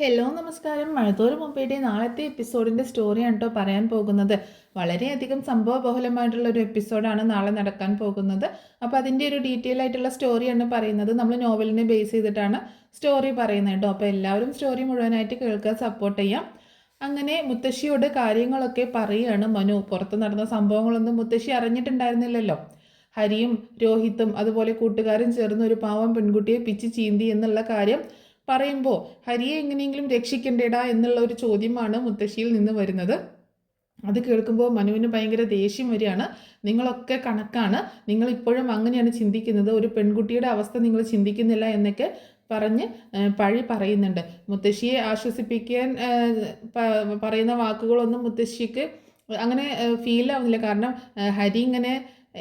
Hello നമസ്കാരം. മഴത്തോര് മുമ്പേടെ നാളത്തെ എപ്പിസോഡിൻ്റെ സ്റ്റോറിയാണ് കേട്ടോ പറയാൻ പോകുന്നത്. വളരെയധികം സംഭവബഹുലമായിട്ടുള്ള ഒരു എപ്പിസോഡാണ് നാളെ നടക്കാൻ പോകുന്നത്. അപ്പോൾ അതിൻ്റെ ഒരു ഡീറ്റെയിൽ ആയിട്ടുള്ള സ്റ്റോറിയാണ് പറയുന്നത്. നമ്മൾ നോവലിനെ ബേസ് ചെയ്തിട്ടാണ് സ്റ്റോറി പറയുന്നത് കേട്ടോ. അപ്പോൾ എല്ലാവരും സ്റ്റോറി മുഴുവനായിട്ട് കേൾക്കാൻ സപ്പോർട്ട് ചെയ്യാം. അങ്ങനെ മുത്തശ്ശിയോട് കാര്യങ്ങളൊക്കെ പറയുകയാണ് മനു. പുറത്ത് നടന്ന സംഭവങ്ങളൊന്നും മുത്തശ്ശി അറിഞ്ഞിട്ടുണ്ടായിരുന്നില്ലല്ലോ. ഹരിയും രോഹിത്തും അതുപോലെ കൂട്ടുകാരും ചേർന്ന് ഒരു പാവം പെൺകുട്ടിയെ പിച്ച് ചീന്തി എന്നുള്ള കാര്യം പറയുമ്പോൾ ഹരിയെ എങ്ങനെയെങ്കിലും രക്ഷിക്കണ്ടേടാ എന്നുള്ള ഒരു ചോദ്യമാണ് മുത്തശ്ശിയിൽ നിന്ന് വരുന്നത്. അത് കേൾക്കുമ്പോൾ മനുവിന് ഭയങ്കര ദേഷ്യം വരികയാണ്. നിങ്ങളൊക്കെ കണക്കാണ്, നിങ്ങൾ ഇപ്പോഴും അങ്ങനെയാണ് ചിന്തിക്കുന്നത്, ഒരു പെൺകുട്ടിയുടെ അവസ്ഥ നിങ്ങൾ ചിന്തിക്കുന്നില്ല എന്നൊക്കെ പറഞ്ഞ് പഴി പറയുന്നുണ്ട്. മുത്തശ്ശിയെ ആശ്വസിപ്പിക്കാൻ പറയുന്ന വാക്കുകളൊന്നും മുത്തശ്ശിക്ക് അങ്ങനെ ഫീൽ ആവുന്നില്ല. കാരണം ഹരി ഇങ്ങനെ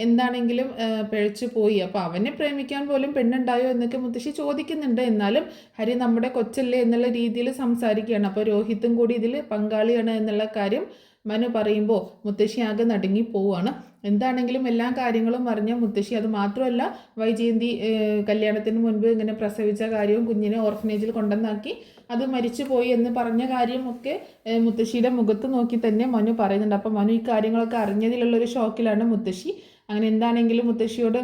എന്താണെങ്കിലും പിഴച്ചു പോയി, അപ്പോൾ അവനെ പ്രേമിക്കാൻ പോലും പെണ്ണുണ്ടായോ എന്നൊക്കെ മുത്തശ്ശി ചോദിക്കുന്നുണ്ട്. എന്നാലും ഹരി നമ്മുടെ കൊച്ചല്ലേ എന്നുള്ള രീതിയിൽ സംസാരിക്കുകയാണ്. അപ്പോൾ രോഹിത്തും കൂടി ഇതിൽ പങ്കാളിയാണ് എന്നുള്ള കാര്യം മനു പറയുമ്പോൾ മുത്തശ്ശി ആകെ നടുങ്ങി പോവുകയാണ്. എന്താണെങ്കിലും എല്ലാ കാര്യങ്ങളും അറിഞ്ഞ മുത്തശ്ശി, അത് മാത്രമല്ല വൈജയന്തി കല്യാണത്തിന് മുൻപ് ഇങ്ങനെ പ്രസവിച്ച കാര്യവും കുഞ്ഞിനെ ഓർഫനേജിൽ കൊണ്ടുവന്നാക്കി അത് മരിച്ചു പോയി എന്ന് പറഞ്ഞ കാര്യമൊക്കെ മുത്തശ്ശിയുടെ മുഖത്ത് നോക്കി തന്നെ മനു പറയുന്നുണ്ട്. അപ്പോൾ മനു ഈ കാര്യങ്ങളൊക്കെ അറിഞ്ഞതിലുള്ളൊരു ഷോക്കിലാണ് മുത്തശ്ശി. അങ്ങനെ എന്താണെങ്കിലും മുത്തശ്ശിയോട്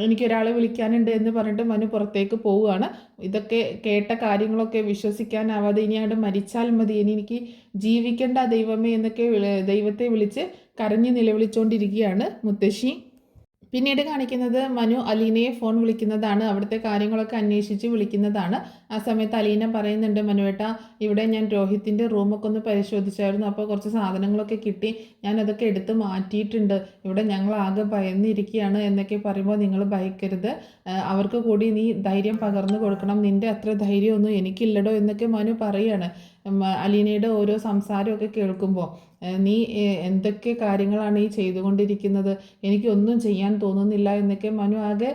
എനിക്കൊരാളെ വിളിക്കാനുണ്ട് എന്ന് പറഞ്ഞിട്ട് മനു പുറത്തേക്ക് പോവുകയാണ്. ഇതൊക്കെ കേട്ട കാര്യങ്ങളൊക്കെ വിശ്വസിക്കാനാവാതെ ഇനി അങ്ങോട്ട് മരിച്ചാൽ മതി, ഇനി എനിക്ക് ജീവിക്കേണ്ട ദൈവമേ എന്നൊക്കെ ദൈവത്തെ വിളിച്ച് കരഞ്ഞ് നിലവിളിച്ചുകൊണ്ടിരിക്കുകയാണ് മുത്തശ്ശി. പിന്നീട് കാണിക്കുന്നത് മനു അലീനയെ ഫോൺ വിളിക്കുന്നതാണ്. അവിടുത്തെ കാര്യങ്ങളൊക്കെ അന്വേഷിച്ച് വിളിക്കുന്നതാണ്. ആ സമയത്ത് അലീന പറയുന്നുണ്ട്, മനുവേട്ട ഇവിടെ ഞാൻ രോഹിത്തിൻ്റെ റൂമൊക്കെ ഒന്ന് പരിശോധിച്ചായിരുന്നു, അപ്പോൾ കുറച്ച് സാധനങ്ങളൊക്കെ കിട്ടി, ഞാൻ അതൊക്കെ എടുത്ത് മാറ്റിയിട്ടുണ്ട്, ഇവിടെ ഞങ്ങൾ ആകെ ഭയന്നിരിക്കുകയാണ് എന്നൊക്കെ പറയുമ്പോൾ നിങ്ങൾ ഭയക്കരുത്, അവർക്ക് കൂടി നീ ധൈര്യം പകർന്നു കൊടുക്കണം, നിൻ്റെ അത്ര ധൈര്യമൊന്നും എനിക്കില്ലടോ എന്നൊക്കെ മനു പറയുകയാണ്. അലീനയുടെ ഓരോ സംസാരമൊക്കെ കേൾക്കുമ്പോൾ നീ എന്തൊക്കെ കാര്യങ്ങളാണ് ഈ ചെയ്തുകൊണ്ടിരിക്കുന്നത്, എനിക്കൊന്നും ചെയ്യാൻ തോന്നുന്നില്ല എന്നൊക്കെ മനു ആകെ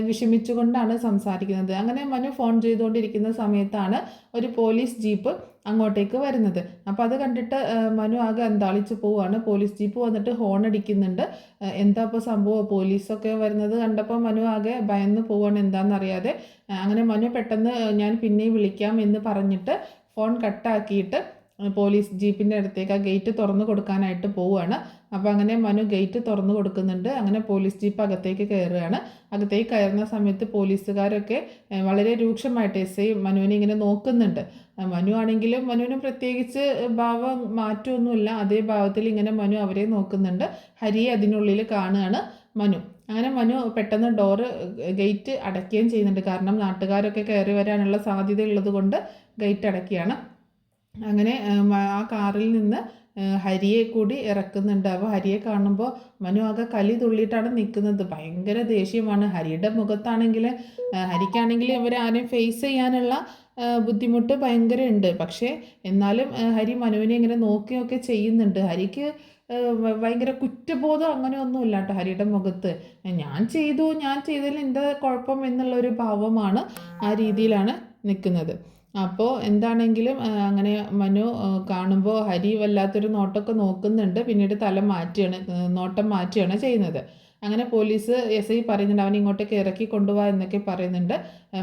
വിഷമിച്ചുകൊണ്ടാണ് സംസാരിക്കുന്നത്. അങ്ങനെ മനു ഫോൺ ചെയ്തുകൊണ്ടിരിക്കുന്ന സമയത്താണ് ഒരു പോലീസ് ജീപ്പ് അങ്ങോട്ടേക്ക് വരുന്നത്. അപ്പോൾ അത് കണ്ടിട്ട് മനു ആകെ അന്താളിച്ച് പോവുകയാണ്. പോലീസ് ജീപ്പ് വന്നിട്ട് ഹോൺ അടിക്കുന്നുണ്ട്. എന്താ ഇപ്പോൾ സംഭവം, പോലീസൊക്കെ വരുന്നത് കണ്ടപ്പോൾ മനു ആകെ ഭയന്ന് പോവുകയാണ് എന്താണെന്നറിയാതെ. അങ്ങനെ മനു പെട്ടെന്ന് ഞാൻ പിന്നെ വിളിക്കാം എന്ന് പറഞ്ഞിട്ട് ഫോൺ കട്ടാക്കിയിട്ട് പോലീസ് ജീപ്പിൻ്റെ അടുത്തേക്ക് ആ ഗേറ്റ് തുറന്നു കൊടുക്കാനായിട്ട് പോവുകയാണ്. അപ്പോൾ അങ്ങനെ മനു ഗേറ്റ് തുറന്നു കൊടുക്കുന്നുണ്ട്. അങ്ങനെ പോലീസ് ജീപ്പ് അകത്തേക്ക് കയറുകയാണ്. അകത്തേക്ക് കയറുന്ന സമയത്ത് പോലീസുകാരൊക്കെ വളരെ രൂക്ഷമായിട്ട് എസ് ഐ മനുവിനെ ഇങ്ങനെ നോക്കുന്നുണ്ട്. മനു ആണെങ്കിലും മനുവിന് പ്രത്യേകിച്ച് ഭാവം മാറ്റമൊന്നുമില്ല, അതേ ഭാവത്തിൽ ഇങ്ങനെ മനു അവരെ നോക്കുന്നുണ്ട്. ഹരിയെ അതിനുള്ളിൽ കാണുകയാണ് മനു. അങ്ങനെ മനു പെട്ടെന്ന് ഗേറ്റ് അടയ്ക്കുകയും ചെയ്യുന്നുണ്ട്. കാരണം നാട്ടുകാരൊക്കെ കയറി വരാനുള്ള സാധ്യത ഉള്ളത് കൊണ്ട് ഗേറ്റ് അടയ്ക്കുകയാണ്. അങ്ങനെ ആ കാറിൽ നിന്ന് ഹരിയെ കൂടി ഇറക്കുന്നുണ്ട്. അപ്പോൾ ഹരിയെ കാണുമ്പോൾ മനു ആകെ കലി തുള്ളിയിട്ടാണ് നിൽക്കുന്നത്. ഭയങ്കര ദേഷ്യമാണ്. ഹരിയുടെ മുഖത്താണെങ്കിൽ ഹരിക്കാണെങ്കിൽ ഇവരെ ആരെയും ഫേസ് ചെയ്യാനുള്ള ബുദ്ധിമുട്ട് ഭയങ്കര ഉണ്ട്. പക്ഷേ എന്നാലും ഹരി മനുവിനെ ഇങ്ങനെ നോക്കിയൊക്കെ ചെയ്യുന്നുണ്ട്. ഹരിക്ക് ഭയങ്കര കുറ്റബോധം അങ്ങനെയൊന്നുമില്ല കേട്ടോ ഹരിയുടെ മുഖത്ത്. ഞാൻ ചെയ്തതിൽ എന്താ കുഴപ്പം എന്നുള്ളൊരു ഭാവമാണ്, ആ രീതിയിലാണ് നിൽക്കുന്നത്. അപ്പോൾ എന്താണെങ്കിലും അങ്ങനെ മനു കാണുമ്പോൾ ഹരി വല്ലാത്തൊരു നോട്ടമൊക്കെ നോക്കുന്നുണ്ട്. പിന്നീട് നോട്ടം മാറ്റുകയാണ് ചെയ്യുന്നത്. അങ്ങനെ പോലീസ് എസ് ഐ പറയുന്നുണ്ട്, അവൻ ഇങ്ങോട്ടേക്ക് ഇറക്കി കൊണ്ടുപോകാൻ എന്നൊക്കെ പറയുന്നുണ്ട്.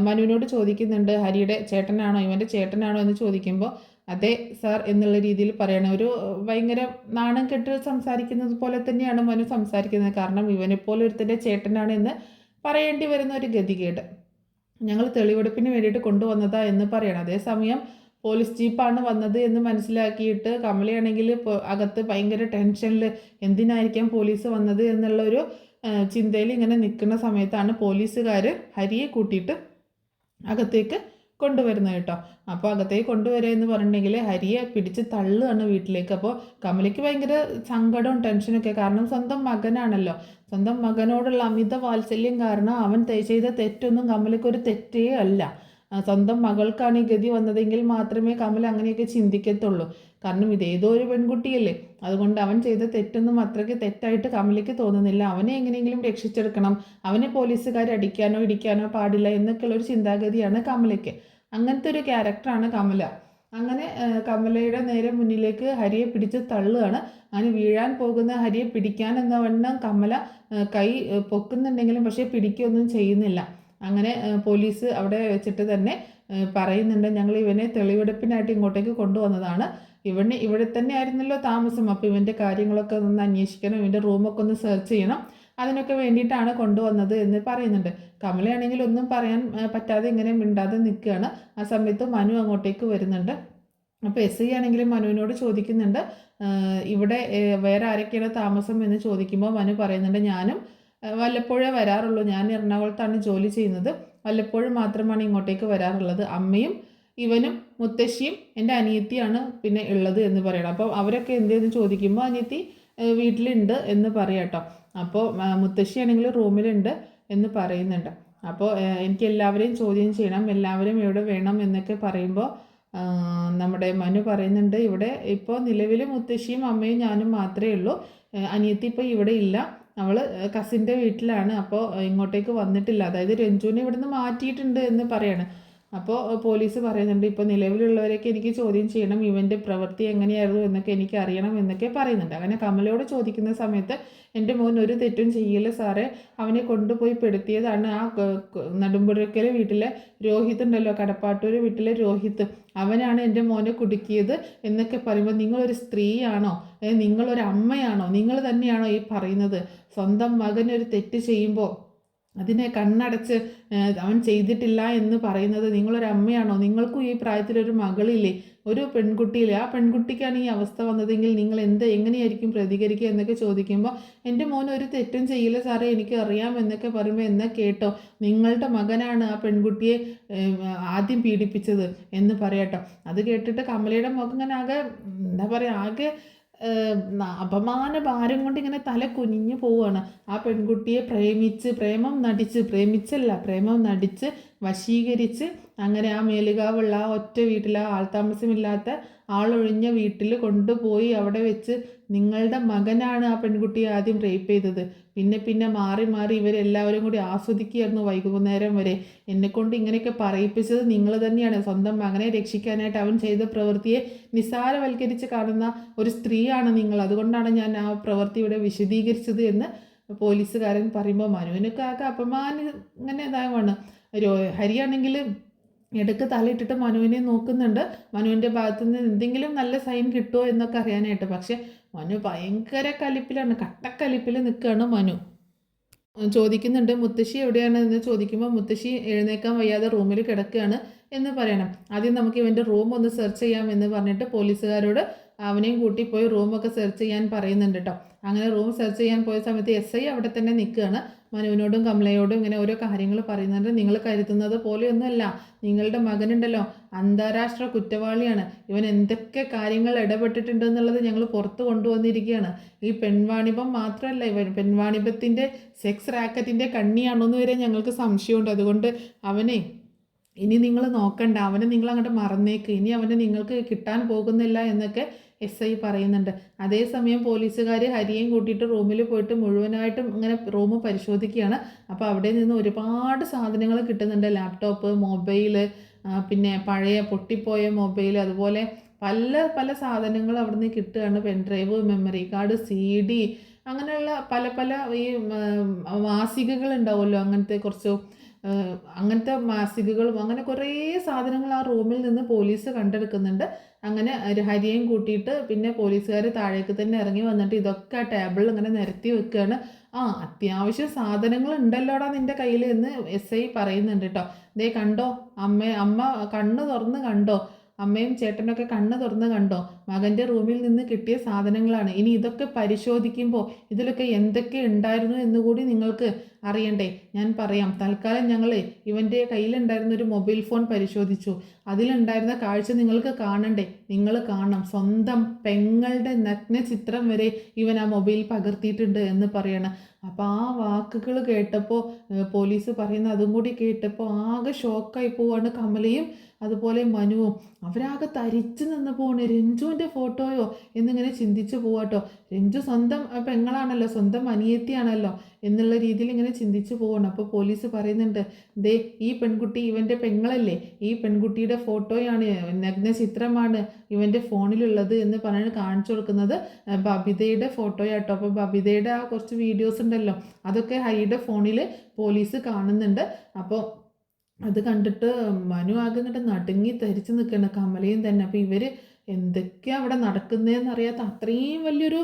മനുവിനോട് ചോദിക്കുന്നുണ്ട്, ഹരിയുടെ ചേട്ടനാണോ, ഇവൻ്റെ ചേട്ടനാണോ എന്ന് ചോദിക്കുമ്പോൾ അതെ സാർ എന്നുള്ള രീതിയിൽ പറയണം. ഒരു ഭയങ്കര നാണം കെട്ട് സംസാരിക്കുന്നത് പോലെ തന്നെയാണ് മനു സംസാരിക്കുന്നത്. കാരണം ഇവനെപ്പോലെ ഒരുത്തൻ്റെ ചേട്ടനാണ് എന്ന് പറയേണ്ടി വരുന്ന ഒരു ഗതികേട്. ഞങ്ങൾ തെളിവെടുപ്പിന് വേണ്ടിയിട്ട് കൊണ്ടുവന്നതാ എന്ന് പറയണം. അതേസമയം പോലീസ് ജീപ്പാണ് വന്നത് എന്ന് മനസ്സിലാക്കിയിട്ട് കമലയാണെങ്കിൽ അകത്ത് ഭയങ്കര ടെൻഷനിൽ എന്തിനായിരിക്കാം പോലീസ് വന്നത് എന്നുള്ളൊരു ചിന്തയിൽ ഇങ്ങനെ നിൽക്കുന്ന സമയത്താണ് പോലീസുകാർ ഹരിയെ കൂട്ടിയിട്ട് അകത്തേക്ക് കൊണ്ടുവരുന്നത് കേട്ടോ. അപ്പോൾ അകത്തേക്ക് കൊണ്ടുവരിക എന്ന് പറഞ്ഞിട്ടുണ്ടെങ്കിൽ ഹരിയെ പിടിച്ച് തള്ളുകയാണ് വീട്ടിലേക്ക്. അപ്പോൾ കമലയ്ക്ക് ഭയങ്കര സങ്കടവും ടെൻഷനൊക്കെ, കാരണം സ്വന്തം മകനാണല്ലോ. സ്വന്തം മകനോടുള്ള അമിത വാത്സല്യം കാരണം അവൻ ചെയ്ത തെറ്റൊന്നും കമലയ്ക്കൊരു തെറ്റേ അല്ല. സ്വന്തം മകൾക്കാണ് ഈ ഗതി വന്നതെങ്കിൽ മാത്രമേ കമല അങ്ങനെയൊക്കെ ചിന്തിക്കത്തുള്ളൂ. കാരണം ഇതേതോ ഒരു പെൺകുട്ടിയല്ലേ, അതുകൊണ്ട് അവൻ ചെയ്ത തെറ്റൊന്നും അത്രയ്ക്ക് തെറ്റായിട്ട് കമലയ്ക്ക് തോന്നുന്നില്ല. അവനെ എങ്ങനെയെങ്കിലും രക്ഷിച്ചെടുക്കണം, അവനെ പോലീസുകാർ അടിക്കാനോ ഇടിക്കാനോ പാടില്ല എന്നൊക്കെയുള്ളൊരു ചിന്താഗതിയാണ് കമലയ്ക്ക്. അങ്ങനത്തെ ഒരു ക്യാരക്ടറാണ് കമല. അങ്ങനെ കമലയുടെ നേരെ മുന്നിലേക്ക് ഹരിയെ പിടിച്ച് തള്ളുകയാണ്. അങ്ങനെ വീഴാൻ പോകുന്ന ഹരിയെ പിടിക്കാൻ എന്ന വണ്ണം കമല കൈ പൊക്കുന്നുണ്ടെങ്കിലും പക്ഷേ പിടിക്കുകയൊന്നും ചെയ്യുന്നില്ല. അങ്ങനെ പോലീസ് അവിടെ വെച്ചിട്ട് തന്നെ പറയുന്നുണ്ട്, ഞങ്ങൾ ഇവനെ തെളിവെടുപ്പിനായിട്ട് ഇങ്ങോട്ടേക്ക് കൊണ്ടുവന്നതാണ്. ഇവിടെ തന്നെ ആയിരുന്നല്ലോ താമസം. അപ്പോൾ ഇവൻ്റെ കാര്യങ്ങളൊക്കെ ഒന്ന് അന്വേഷിക്കണം, ഇവൻ്റെ റൂമൊക്കെ ഒന്ന് സെർച്ച് ചെയ്യണം, അതിനൊക്കെ വേണ്ടിയിട്ടാണ് കൊണ്ടുവന്നത് എന്ന് പറയുന്നുണ്ട്. കമലയാണെങ്കിൽ ഒന്നും പറയാൻ പറ്റാതെ ഇങ്ങനെ മിണ്ടാതെ നിൽക്കുകയാണ്. ആ സമയത്ത് മനു അങ്ങോട്ടേക്ക് വരുന്നുണ്ട്. അപ്പോൾ എസ് ഐ ആണെങ്കിലും മനുവിനോട് ചോദിക്കുന്നുണ്ട്, ഇവിടെ വേറെ ആരൊക്കെയാണ് താമസം എന്ന് ചോദിക്കുമ്പോൾ മനു പറയുന്നുണ്ട്, ഞാനും വല്ലപ്പോഴേ വരാറുള്ളൂ, ഞാൻ എറണാകുളത്താണ് ജോലി ചെയ്യുന്നത്, വല്ലപ്പോഴും മാത്രമാണ് ഇങ്ങോട്ടേക്ക് വരാറുള്ളത്, അമ്മയും ഇവനും മുത്തശ്ശിയും എൻ്റെ അനിയത്തിയാണ് പിന്നെ ഉള്ളത് എന്ന് പറയണം. അപ്പോൾ അവരൊക്കെ എന്തെന്ന് ചോദിക്കുമ്പോൾ അനിയത്തി വീട്ടിലുണ്ട് എന്ന് പറയാം കേട്ടോ. അപ്പോൾ മുത്തശ്ശിയാണെങ്കിൽ റൂമിലുണ്ട് എന്ന് പറയുന്നുണ്ട്. അപ്പോൾ എനിക്ക് എല്ലാവരെയും ചോദ്യം ചെയ്യണം, എല്ലാവരും ഇവിടെ വേണം എന്നൊക്കെ പറയുമ്പോൾ നമ്മുടെ മനു പറയുന്നുണ്ട്, ഇവിടെ ഇപ്പോൾ നിലവിൽ മുത്തശ്ശിയും അമ്മയും ഞാനും മാത്രമേ ഉള്ളൂ, അനിയത്തി ഇപ്പോൾ ഇവിടെ ഇല്ല, അവൾ കസിൻ്റെ വീട്ടിലാണ്, അപ്പോൾ ഇങ്ങോട്ടേക്ക് വന്നിട്ടില്ല, അതായത് രഞ്ജുവിനെ ഇവിടുന്ന് മാറ്റിയിട്ടുണ്ട് എന്ന് പറയാണ്. അപ്പോൾ പോലീസ് പറയുന്നുണ്ട്, ഇപ്പോൾ നിലവിലുള്ളവരെയൊക്കെ എനിക്ക് ചോദ്യം ചെയ്യണം, ഇവൻ്റെ പ്രവൃത്തി എങ്ങനെയായിരുന്നു എന്നൊക്കെ എനിക്ക് അറിയണം എന്നൊക്കെ പറയുന്നുണ്ട്. അങ്ങനെ കമലയോട് ചോദിക്കുന്ന സമയത്ത് എൻ്റെ മോൻ ഒരു തെറ്റും ചെയ്യില്ല സാറേ, അവനെ കൊണ്ടുപോയി പെടുത്തിയതാണ് ആ നെടുമ്പുഴക്കൽ വീട്ടിലെ രോഹിത് ഉണ്ടല്ലോ, കടപ്പാട്ടൂർ വീട്ടിലെ രോഹിത്, അവനാണ് എൻ്റെ മോനെ കുടുക്കിയത് എന്നൊക്കെ പറയുമ്പോൾ നിങ്ങളൊരു സ്ത്രീയാണോ, നിങ്ങളൊരു അമ്മയാണോ, നിങ്ങൾ തന്നെയാണോ ഈ പറയുന്നത്? സ്വന്തം മകനൊരു തെറ്റ് ചെയ്യുമ്പോൾ അതിനെ കണ്ണടച്ച് അവൻ ചെയ്തിട്ടില്ല എന്ന് പറയുന്നത് നിങ്ങളൊരു അമ്മയാണോ? നിങ്ങൾക്കും ഈ പ്രായത്തിലൊരു മകളില്ലേ, ഒരു പെൺകുട്ടിയില്ലേ, ആ പെൺകുട്ടിക്കാണ് ഈ അവസ്ഥ വന്നതെങ്കിൽ നിങ്ങൾ എങ്ങനെയായിരിക്കും പ്രതികരിക്കുക എന്നൊക്കെ ചോദിക്കുമ്പോൾ എൻ്റെ മോൻ ഒരു തെറ്റും ചെയ്യില്ല സാറേ, എനിക്ക് അറിയാം എന്നൊക്കെ പറയുമ്പോൾ എന്നാ കേട്ടോ, നിങ്ങളുടെ മകനാണ് ആ പെൺകുട്ടിയെ ആദ്യം പീഡിപ്പിച്ചത് എന്ന് പറയട്ടോ. അത് കേട്ടിട്ട് കമലയുടെ മുഖം ഇങ്ങനെ ആകെ എന്താ പറയുക, ആകെ അപമാന ഭാരം കൊണ്ട് ഇങ്ങനെ തല കുനിഞ്ഞു പോവുകയാണ്. ആ പെൺകുട്ടിയെ പ്രേമം നടിച്ച് വശീകരിച്ച് അങ്ങനെ ആ മേലുകാവുള്ള ആ ഒറ്റ വീട്ടിൽ, ആ ആൾതാമസമില്ലാത്ത ആളൊഴിഞ്ഞ വീട്ടിൽ കൊണ്ടുപോയി അവിടെ വെച്ച് നിങ്ങളുടെ മകനാണ് ആ പെൺകുട്ടിയെ ആദ്യം റേപ്പ് ചെയ്തത്. പിന്നെ മാറി ഇവരെല്ലാവരും കൂടി ആസ്വദിക്കുകയായിരുന്നു വൈകുന്നേരം വരെ. എന്നെക്കൊണ്ട് ഇങ്ങനെയൊക്കെ പറയിപ്പിച്ചത് നിങ്ങൾ തന്നെയാണ്. സ്വന്തം മകനെ രക്ഷിക്കാനായിട്ട് അവൻ ചെയ്ത പ്രവൃത്തിയെ നിസ്സാരവൽക്കരിച്ച് കാണുന്ന ഒരു സ്ത്രീയാണ് നിങ്ങൾ, അതുകൊണ്ടാണ് ഞാൻ ആ പ്രവൃത്തി ഇവിടെ വിശദീകരിച്ചത് എന്ന് പോലീസുകാരൻ പറയുമ്പോൾ മനുവിനൊക്കെ ആകെ അപമാനം ഇങ്ങനെ ഇതാവാണ്. ഹരിയാണെങ്കിൽ ഇടയ്ക്ക് തലയിട്ടിട്ട് മനുവിനെ നോക്കുന്നുണ്ട്, മനുവിൻ്റെ ഭാഗത്തു നിന്ന് എന്തെങ്കിലും നല്ല സൈൻ കിട്ടുമോ എന്നൊക്കെ അറിയാനായിട്ട്. പക്ഷെ മനു ഭയങ്കര കലിപ്പിലാണ്, കട്ടക്കലിപ്പിൽ നിൽക്കുകയാണ് മനു. ചോദിക്കുന്നുണ്ട് മുത്തശ്ശി എവിടെയാണ് എന്ന് ചോദിക്കുമ്പോൾ മുത്തശ്ശി എഴുന്നേക്കാൻ വയ്യാതെ റൂമിൽ കിടക്കുകയാണ് എന്ന് പറയണം. ആദ്യം നമുക്ക് ഇവൻ്റെ റൂം ഒന്ന് സെർച്ച് ചെയ്യാം എന്ന് പറഞ്ഞിട്ട് പോലീസുകാരോട് അവനെയും കൂട്ടി പോയി റൂമൊക്കെ സെർച്ച് ചെയ്യാൻ പറയുന്നുണ്ട് കേട്ടോ. അങ്ങനെ റൂം സെർച്ച് ചെയ്യാൻ പോയ സമയത്ത് എസ് ഐ അവിടെ തന്നെ നിൽക്കുകയാണ്. മനുവിനോടും കമലയോടും ഇങ്ങനെ ഓരോ കാര്യങ്ങൾ പറയുന്നുണ്ട്. നിങ്ങൾ കരുതുന്നത് പോലെയൊന്നുമല്ല, നിങ്ങളുടെ മകനുണ്ടല്ലോ അന്താരാഷ്ട്ര കുറ്റവാളിയാണ്, ഇവൻ എന്തൊക്കെ കാര്യങ്ങൾ ഇടപെട്ടിട്ടുണ്ടെന്നുള്ളത് ഞങ്ങൾ പുറത്ത് കൊണ്ടുവന്നിരിക്കുകയാണ്. ഈ പെൺവാണിഭം മാത്രമല്ല, ഇവൻ പെൺവാണിഭത്തിൻ്റെ സെക്സ് റാക്കറ്റിൻ്റെ കണ്ണിയാണോന്ന് വരെ ഞങ്ങൾക്ക് സംശയമുണ്ട്. അതുകൊണ്ട് അവനെ ഇനി നിങ്ങൾ നോക്കണ്ട, അവനെ നിങ്ങൾ അങ്ങോട്ട് മറന്നേക്ക്, ഇനി അവനെ നിങ്ങൾക്ക് കിട്ടാൻ പോകുന്നില്ല എന്നൊക്കെ എസ് ഐ പറയുന്നുണ്ട്. അതേസമയം പോലീസുകാർ ഹരിയെയും കൂട്ടിയിട്ട് റൂമിൽ പോയിട്ട് മുഴുവനായിട്ടും ഇങ്ങനെ റൂം പരിശോധിക്കുകയാണ്. അപ്പോൾ അവിടെ നിന്ന് ഒരുപാട് സാധനങ്ങൾ കിട്ടുന്നുണ്ട്, ലാപ്ടോപ്പ്, മൊബൈല്, പിന്നെ പഴയ പൊട്ടിപ്പോയ മൊബൈൽ, അതുപോലെ പല സാധനങ്ങൾ അവിടെ നിന്ന് കിട്ടുകയാണ്. പെൻഡ്രൈവ്, മെമ്മറി കാർഡ്, CD, അങ്ങനെയുള്ള പല ഈ മാസികകൾ ഉണ്ടാവുമല്ലോ, അങ്ങനത്തെ മാസികകളും അങ്ങനെ കുറേ സാധനങ്ങൾ ആ റൂമിൽ നിന്ന് പോലീസ് കണ്ടെടുക്കുന്നുണ്ട്. അങ്ങനെ ഹരിയെയും കൂട്ടിയിട്ട് പിന്നെ പോലീസുകാർ താഴേക്ക് തന്നെ ഇറങ്ങി വന്നിട്ട് ഇതൊക്കെ ആ ടേബിളിൽ ഇങ്ങനെ നിരത്തി വെക്കുകയാണ്. അത്യാവശ്യം സാധനങ്ങൾ ഉണ്ടല്ലോടാ നിൻ്റെ കയ്യിൽ എന്ന് എസ് ഐ പറയുന്നുണ്ട് കേട്ടോ. ദേ കണ്ടോ, അമ്മ കണ്ണ് തുറന്ന് കണ്ടോ, അമ്മയും ചേട്ടനൊക്കെ കണ്ണ് തുറന്ന് കണ്ടോ, മകൻ്റെ റൂമിൽ നിന്ന് കിട്ടിയ സാധനങ്ങളാണ്. ഇനി ഇതൊക്കെ പരിശോധിക്കുമ്പോൾ ഇതിലൊക്കെ എന്തൊക്കെ ഉണ്ടായിരുന്നു എന്നുകൂടി നിങ്ങൾക്ക് അറിയണ്ടേ? ഞാൻ പറയാം. തൽക്കാലം ഞങ്ങൾ ഇവൻ്റെ കയ്യിലുണ്ടായിരുന്ന ഒരു മൊബൈൽ ഫോൺ പരിശോധിച്ചു. അതിലുണ്ടായിരുന്ന കാഴ്ച നിങ്ങൾക്ക് കാണണ്ടേ? നിങ്ങൾ കാണണം. സ്വന്തം പെങ്ങളുടെ നഗ്ന ചിത്രം വരെ ഇവൻ ആ മൊബൈൽ പകർത്തിയിട്ടുണ്ട് എന്ന് പറയണം. അപ്പോൾ ആ വാക്കുകൾ കേട്ടപ്പോൾ, പോലീസ് പറയുന്ന അതും കൂടി കേട്ടപ്പോൾ ആകെ ഷോക്കായി പോവാണ് കമലയും അതുപോലെ മനുവും. അവരാകെ തരിച്ചു നിന്ന് പോവാണ്. രഞ്ജുവിൻ്റെ ഫോട്ടോയോ എന്നിങ്ങനെ ചിന്തിച്ച് പോവാട്ടോ. രഞ്ജു സ്വന്തം പെങ്ങളാണല്ലോ, സ്വന്തം അനിയത്തിയാണല്ലോ എന്നുള്ള രീതിയിൽ ഇങ്ങനെ ചിന്തിച്ച് പോകണം. അപ്പോൾ പോലീസ് പറയുന്നുണ്ട്, ദേ ഈ പെൺകുട്ടി ഇവൻ്റെ പെങ്ങളല്ലേ, ഈ പെൺകുട്ടിയുടെ ഫോട്ടോയാണ്, നഗ്ന ചിത്രമാണ് ഇവൻ്റെ ഫോണിലുള്ളത് എന്ന് പറഞ്ഞ് കാണിച്ചു കൊടുക്കുന്നത് ബബിതയുടെ ഫോട്ടോയാട്ടോ. അപ്പോൾ ബബിതയുടെ ആ കുറച്ച് വീഡിയോസ് ഉണ്ടല്ലോ, അതൊക്കെ ഹരിയുടെ ഫോണിൽ പോലീസ് കാണുന്നുണ്ട്. അപ്പോൾ അത് കണ്ടിട്ട് മനു ആകെ ഇങ്ങോട്ട് നടുങ്ങി തരിച്ച് നിൽക്കണം, കമലയും തന്നെ. അപ്പോൾ ഇവർ എന്തൊക്കെയാണ് അവിടെ നടക്കുന്നതെന്ന് അറിയാത്ത അത്രയും വലിയൊരു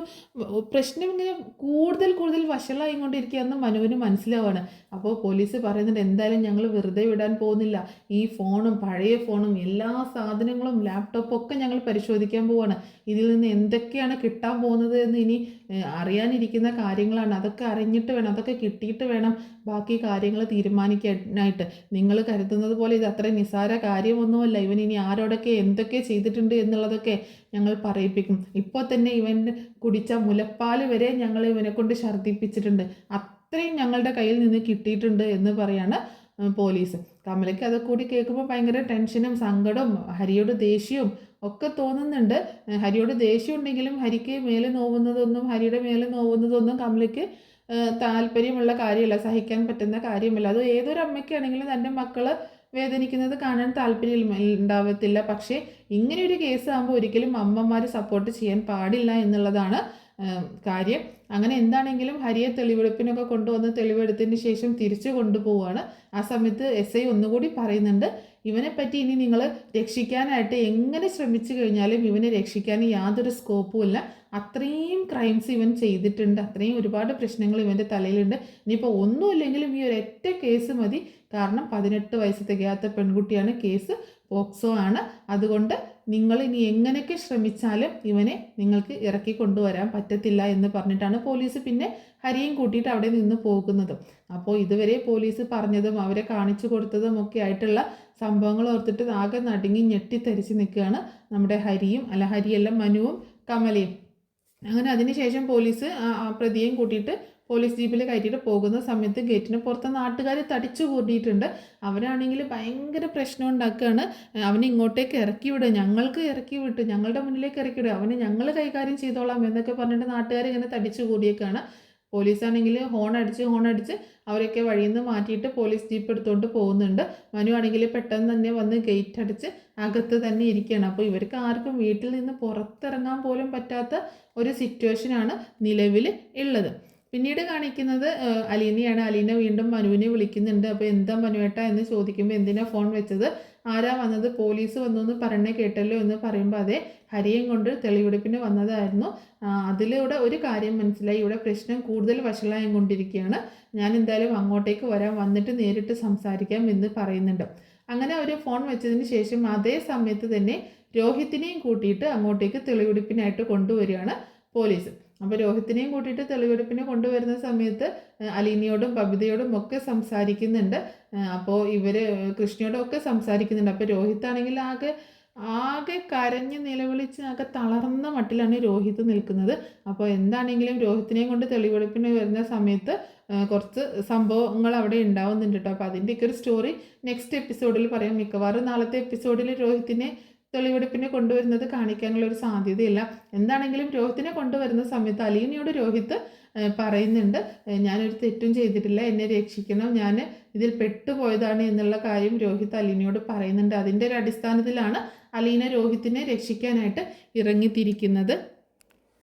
പ്രശ്നം ഇങ്ങനെ കൂടുതൽ കൂടുതൽ വഷളായിക്കൊണ്ടിരിക്കുകയെന്ന് മനുവിന് മനസ്സിലാവാണ്. അപ്പോൾ പോലീസ് പറയുന്നുണ്ട്, എന്തായാലും ഞങ്ങൾ വെറുതെ വിടാൻ പോകുന്നില്ല, ഈ ഫോണും പഴയ ഫോണും എല്ലാ സാധനങ്ങളും ലാപ്ടോപ്പും ഒക്കെ ഞങ്ങൾ പരിശോധിക്കാൻ പോവാണ്. ഇതിൽ നിന്ന് എന്തൊക്കെയാണ് കിട്ടാൻ പോകുന്നത് എന്ന് ഇനി അറിയാനിരിക്കുന്ന കാര്യങ്ങളാണ്. അതൊക്കെ അറിഞ്ഞിട്ട് വേണം, അതൊക്കെ കിട്ടിയിട്ട് വേണം ബാക്കി കാര്യങ്ങൾ തീരുമാനിക്കാനായിട്ട്. നിങ്ങൾ കരുതുന്നത് പോലെ ഇത് അത്ര നിസ്സാര കാര്യമൊന്നുമല്ല. ഇവൻ ഇനി ആരോടൊക്കെ എന്തൊക്കെ ചെയ്തിട്ടുണ്ട് എന്നുള്ളതൊക്കെ ഞങ്ങൾ പറയിപ്പിക്കും. ഇപ്പോൾ തന്നെ ഇവൻ കുടിച്ച മുലപ്പാൽ വരെ ഞങ്ങൾ ഇവനെ കൊണ്ട് ഛർദ്ദിപ്പിച്ചിട്ടുണ്ട്. അത്രയും ഞങ്ങളുടെ കയ്യിൽ നിന്ന് കിട്ടിയിട്ടുണ്ട് എന്ന് പറയാണ് പോലീസ്. കമലയ്ക്ക് അതൊക്കെ കൂടി കേൾക്കുമ്പോൾ ഭയങ്കര ടെൻഷനും സങ്കടവും ഹരിയോട് ദേഷ്യവും ഒക്കെ തോന്നുന്നുണ്ട്. ഹരിയോട് ദേഷ്യം ഉണ്ടെങ്കിലും ഹരിക്ക് മേലെ നോവുന്നതൊന്നും, ഹരിയുടെ മേലെ നോവുന്നതൊന്നും കമലയ്ക്ക് താല്പര്യമുള്ള കാര്യമല്ല, സഹിക്കാൻ പറ്റുന്ന കാര്യമല്ല. അത് ഏതൊരു അമ്മയ്ക്കാണെങ്കിലും തൻ്റെ മക്കൾ വേദനിക്കുന്നത് കാണാൻ താല്പര്യം ഉണ്ടാവത്തില്ല. പക്ഷേ ഇങ്ങനെയൊരു കേസ് ആകുമ്പോൾ ഒരിക്കലും അമ്മമാർ സപ്പോർട്ട് ചെയ്യാൻ പാടില്ല എന്നുള്ളതാണ് കാര്യം. അങ്ങനെ എന്താണെങ്കിലും ഹരിയെ തെളിവെടുപ്പിനൊക്കെ കൊണ്ടുവന്ന് തെളിവെടുത്തതിന് ശേഷം തിരിച്ചു കൊണ്ടുപോവുകയാണ്. ആ സമയത്ത് എസ് ഐ ഒന്നുകൂടി പറയുന്നുണ്ട്, ഇവനെപ്പറ്റി ഇനി നിങ്ങൾ രക്ഷിക്കാനായിട്ട് എങ്ങനെ ശ്രമിച്ചു കഴിഞ്ഞാലും ഇവനെ രക്ഷിക്കാൻ യാതൊരു സ്കോപ്പുമില്ല. അത്രയും ക്രൈംസ് ഇവൻ ചെയ്തിട്ടുണ്ട്, അത്രയും ഒരുപാട് പ്രശ്നങ്ങൾ ഇവൻ്റെ തലയിലുണ്ട്. ഇനിയിപ്പോൾ ഒന്നുമില്ലെങ്കിലും ഈ ഒരൊറ്റ കേസ് മതി. കാരണം 18 വയസ്സ് തികയാത്ത പെൺകുട്ടിയാണ്, കേസ് പോക്സോ ആണ്. അതുകൊണ്ട് നിങ്ങൾ ഇനി എങ്ങനെയൊക്കെ ശ്രമിച്ചാലും ഇവനെ നിങ്ങൾക്ക് ഇറക്കി കൊണ്ടുവരാൻ പറ്റത്തില്ല എന്ന് പറഞ്ഞിട്ടാണ് പോലീസ് പിന്നെ ഹരിയും കൂട്ടിയിട്ട് അവിടെ നിന്ന് പോകുന്നത്. അപ്പോൾ ഇതുവരെ പോലീസ് പറഞ്ഞതും അവരെ കാണിച്ചു കൊടുത്തതും ഒക്കെ ആയിട്ടുള്ള സംഭവങ്ങൾ ഓർത്തിട്ട് ആകെ നടുങ്ങി ഞെട്ടിത്തരിച്ച് നിൽക്കുകയാണ് നമ്മുടെ ഹരിയല്ല മനുവും കമലയും. അങ്ങനെ അതിനുശേഷം പോലീസ് പ്രതിയെയും കൂട്ടിയിട്ട് പോലീസ് ജീപ്പിൽ കയറ്റിയിട്ട് പോകുന്ന സമയത്ത് ഗേറ്റിന് പുറത്ത് നാട്ടുകാർ തടിച്ചു കൂട്ടിയിട്ടുണ്ട്. അവരാണെങ്കിൽ ഭയങ്കര പ്രശ്നം ഉണ്ടാക്കുകയാണ്. അവനെ ഇങ്ങോട്ടേക്ക് ഇറക്കി വിടുക, ഞങ്ങൾക്ക് ഇറക്കി വിട്ട് ഞങ്ങളുടെ മുന്നിലേക്ക് ഇറക്കി വിടുക, അവനെ ഞങ്ങൾ കൈകാര്യം ചെയ്തോളാം എന്നൊക്കെ പറഞ്ഞിട്ട് നാട്ടുകാർ ഇങ്ങനെ തടിച്ചു കൂടിയേക്കാണ്. പോലീസാണെങ്കിൽ ഹോൺ അടിച്ച് അവരൊക്കെ വഴിയിൽ നിന്ന് മാറ്റിയിട്ട് പോലീസ് ജീപ്പ് എടുത്തുകൊണ്ട് പോകുന്നുണ്ട്. മനു ആണെങ്കിൽ പെട്ടെന്ന് തന്നെ വന്ന് ഗേറ്റ് അടിച്ച് അകത്ത് തന്നെ ഇരിക്കുകയാണ്. അപ്പോൾ ഇവർക്ക് ആർക്കും വീട്ടിൽ നിന്ന് പുറത്തിറങ്ങാൻ പോലും പറ്റാത്ത ഒരു സിറ്റുവേഷനാണ് നിലവിൽ ഉള്ളത്. പിന്നീട് കാണിക്കുന്നത് അലീനയാണ്. അലീന വീണ്ടും മനുവിനെ വിളിക്കുന്നുണ്ട്. അപ്പോൾ എന്താ മനുവേട്ട എന്ന് ചോദിക്കുമ്പോൾ എന്തിനാ ഫോൺ വെച്ചത്, ആരാ വന്നത്, പോലീസ് വന്നു എന്ന് പറഞ്ഞേ കേട്ടല്ലോ എന്ന് പറയുമ്പോൾ അതെ, ഹരിയും കൊണ്ട് തെളിവെടുപ്പിന് വന്നതായിരുന്നു. അതിലൂടെ ഒരു കാര്യം മനസ്സിലായി, ഇവിടെ പ്രശ്നം കൂടുതൽ വഷളായി കൊണ്ടിരിക്കുകയാണ്. ഞാൻ എന്തായാലും അങ്ങോട്ടേക്ക് വന്നിട്ട് നേരിട്ട് സംസാരിക്കാം എന്ന് പറയുന്നുണ്ട്. അങ്ങനെ ഒരു ഫോൺ വെച്ചതിന് ശേഷം അതേ സമയത്ത് തന്നെ രോഹിത്തിനെയും കൂട്ടിയിട്ട് അങ്ങോട്ടേക്ക് തെളിവെടുപ്പിനായിട്ട് കൊണ്ടുവരികയാണ് പോലീസ്. അപ്പോൾ രോഹിത്തിനെയും കൂട്ടിയിട്ട് തെളിവെടുപ്പിന് കൊണ്ടുവരുന്ന സമയത്ത് അലീനയോടും ബബിതയോടും ഒക്കെ സംസാരിക്കുന്നുണ്ട്. അപ്പോൾ ഇവർ കൃഷ്ണയോടും ഒക്കെ സംസാരിക്കുന്നുണ്ട്. അപ്പോൾ രോഹിത്താണെങ്കിൽ ആകെ കരഞ്ഞ് നിലവിളിച്ച് ആകെ തളർന്ന മട്ടിലാണ് രോഹിത് നിൽക്കുന്നത്. അപ്പോൾ എന്താണെങ്കിലും രോഹിത്തിനെയും കൊണ്ട് തെളിവെടുപ്പിന് വരുന്ന സമയത്ത് കുറച്ച് സംഭവങ്ങൾ അവിടെ ഉണ്ടാവുന്നുണ്ട് കേട്ടോ. അപ്പോൾ അതിൻ്റെയൊക്കെ ഒരു സ്റ്റോറി നെക്സ്റ്റ് എപ്പിസോഡിൽ പറയാം. മിക്കവാറും നാളത്തെ എപ്പിസോഡിൽ രോഹിത്തിനെ തെളിവെടുപ്പിനെ കൊണ്ടുവരുന്നത് കാണിക്കാനുള്ള ഒരു സാധ്യതയില്ല. എന്താണെങ്കിലും രോഹിത്തിനെ കൊണ്ടുവരുന്ന സമയത്ത് അലീനയോട് രോഹിത്ത് പറയുന്നുണ്ട്, ഞാനൊരു തെറ്റും ചെയ്തിട്ടില്ല, എന്നെ രക്ഷിക്കണം, ഞാൻ ഇതിൽ പെട്ടുപോയതാണ് എന്നുള്ള കാര്യം രോഹിത്ത് അലീനയോട് പറയുന്നുണ്ട്. അതിൻ്റെ ഒരു അടിസ്ഥാനത്തിലാണ് അലീന രോഹിത്തിനെ രക്ഷിക്കാനായിട്ട് ഇറങ്ങിത്തിരിക്കുന്നത്.